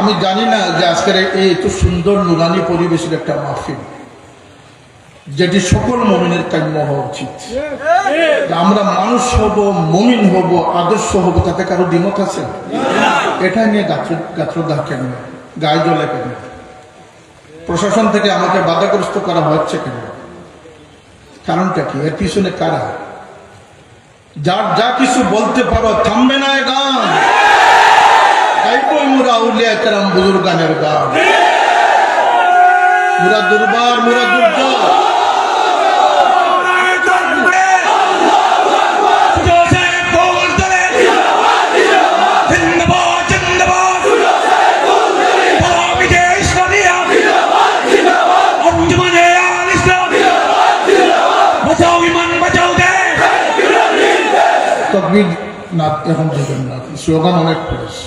আমি জানি না যে আজকের এই এত সুন্দর নুরানি পরিবেশের একটা মাহফিল যেটি সকল মুমিনের কাম্য হওয়া উচিত। আমরা মানুষ হব, মুমিন হব, আদর্শ হব, তাতে কারো দ্বিমত আছে? এটা নিয়ে গাত্রদাহ কেন, গায়ে জ্বলে কেন? প্রশাসন থেকে আমাকে বাধাগ্রস্ত করা হচ্ছে কেন? কারণটা কি? এর পিছনে কারা? যার যা কিছু বলতে পারো, থামবে না এ গান। গাইবই মুরা উলিয়া কেরাম বুজুর্গানের গান, মুরা দুর্বার, মুরা দুর্জয়। তকবীর না, এখন দেবেন না, স্লোগান অনেক করেছে।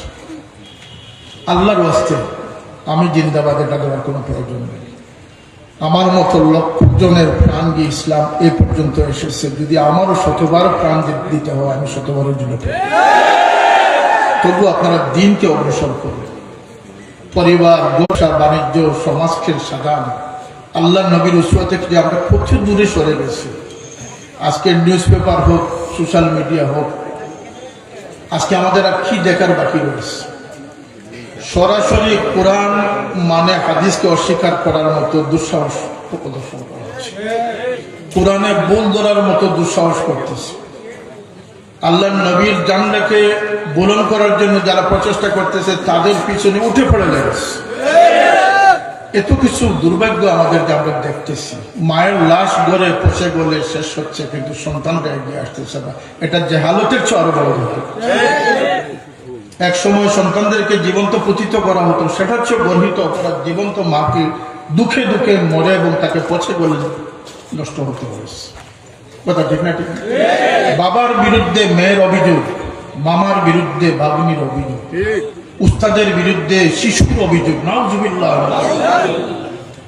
আল্লাহর ওয়াস্তে আমি জিন্দাবাদ এটা দেওয়ার কোনো প্রয়োজন নেই। আমার মতো লক্ষ জনের প্রাণ দিয়ে ইসলাম এ পর্যন্ত এসেছে। যদি আমারও শতবার প্রাণ দিতে হয়, আমি শতবারের জন্য তবু আপনারা দিনকে অগ্রসর করবেন। পরিবার, ব্যবসা বাণিজ্য, সমাজকে সাজান। আল্লাহ নবীর উসওয়া থেকে যে আমরা প্রচুর দূরে সরে গেছি। আজকে নিউজ পেপার হোক, সোশ্যাল মিডিয়া হোক, আজকে আমাদের আর কি দেখার বাকি রয়েছে? সরাসরি কোরআন মানে হাদিসকে অস্বীকার করার মতো দুঃসাহস প্রদর্শন করা হচ্ছে। কোরআনে বোল ধরার মতো দুঃসাহস করতেছে। আল্লাহ নবীর জানলাকে বুলন করার জন্য যারা প্রচেষ্টা করতেছে তাদের পিছনে উঠে পড়ে যাচ্ছে। এত কিছু দুর্ভাগ্য আমাদের আমরা দেখতেছি। মায়ের লাশ গড়ে পচে গলে শেষ হচ্ছে, কিন্তু সন্তানরা এগিয়ে আসতেছে না। এটা জেহালতের চেয়ে আরো বড় হতো। এক সময় সন্তানদেরকে জীবন্ত পতিত করা হতো, সেটা হচ্ছে গর্হিত অপরাধ। জীবন্ত মাকে দুঃখে দুঃখে মরে এবং তাকে পচে গলে নষ্ট হতে হয়েছে। কথা ঠিক না? ঠিক। বাবার বিরুদ্ধে মেয়ের অভিযোগ, মামার বিরুদ্ধে ভাগ্নির অভিযোগ, উস্তাদের বিরুদ্ধে শিশুর অভিযোগ। নাউজুবিল্লাহ।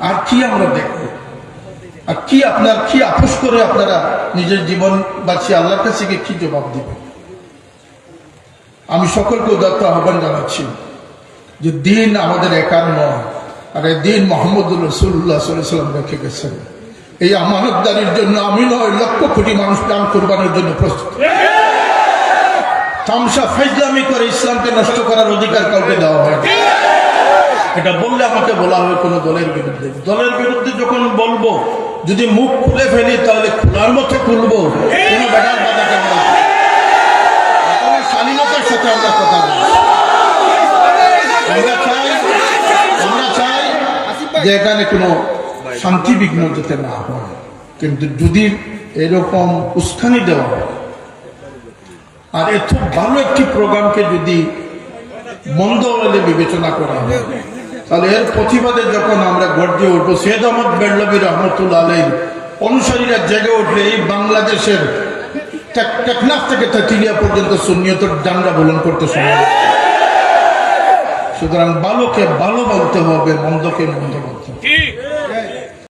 আর কি আমরা দেখব? আর কি আপনার কি আপোষ করে আপনারা নিজের জীবন বাঁচিয়ে আল্লাহর কাছে কি জবাব দিবেন? আমি সকলকে উদাত্ত আহ্বান জানাচ্ছি যে দিন আমাদের একার নয়, আর এই দিন মুহাম্মদুর রাসূলুল্লাহ সাল্লাল্লাহু আলাইহি ওয়াসাল্লাম রেখে গেছেন। এই আমানতদারির জন্য আমি নয়, লক্ষ কোটি মানুষ প্রাণ কোরবানের জন্য প্রস্তুত। তামসা ফাইজলামি করে ইসলামকে নষ্ট করার অধিকার কাউকে দেওয়া হয়। এটা বললে আমাকে বলা হবে কোনো দলের বিরুদ্ধে। দলের বিরুদ্ধে যখন বলবো, যদি মুখ খুলে ফেলি তাহলে খোলার মতো খুলবো। কোনো বেটার বাধাকে স্বাধীনতার সাথে আমরা কথা বলি। আমরা চাই যে এখানে কোনো শান্তি বিঘ্ন যাতে না হয়। কিন্তু যদি এরকম উস্কানি দেওয়া হয়, আর এত ভালো একটি প্রোগ্রামকে যদি মন্দ বলে বিবেচনা করা হয়, তাহলে এর প্রতিবাদে যখন আমরা গর্জে উঠবো, সৈয়দ আহমদ বেরলভী রহমতুল্লাহ আলাইহির অনুসারীরা জেগে উঠলে এই বাংলাদেশের টেকনাফ থেকে তেতুলিয়া পর্যন্ত সুন্নিয়তের ডান্ডা বলন করতে সময়। সুতরাং ভালোকে ভালো বলতে হবে, মন্দকে মন্দ বলতে হবে।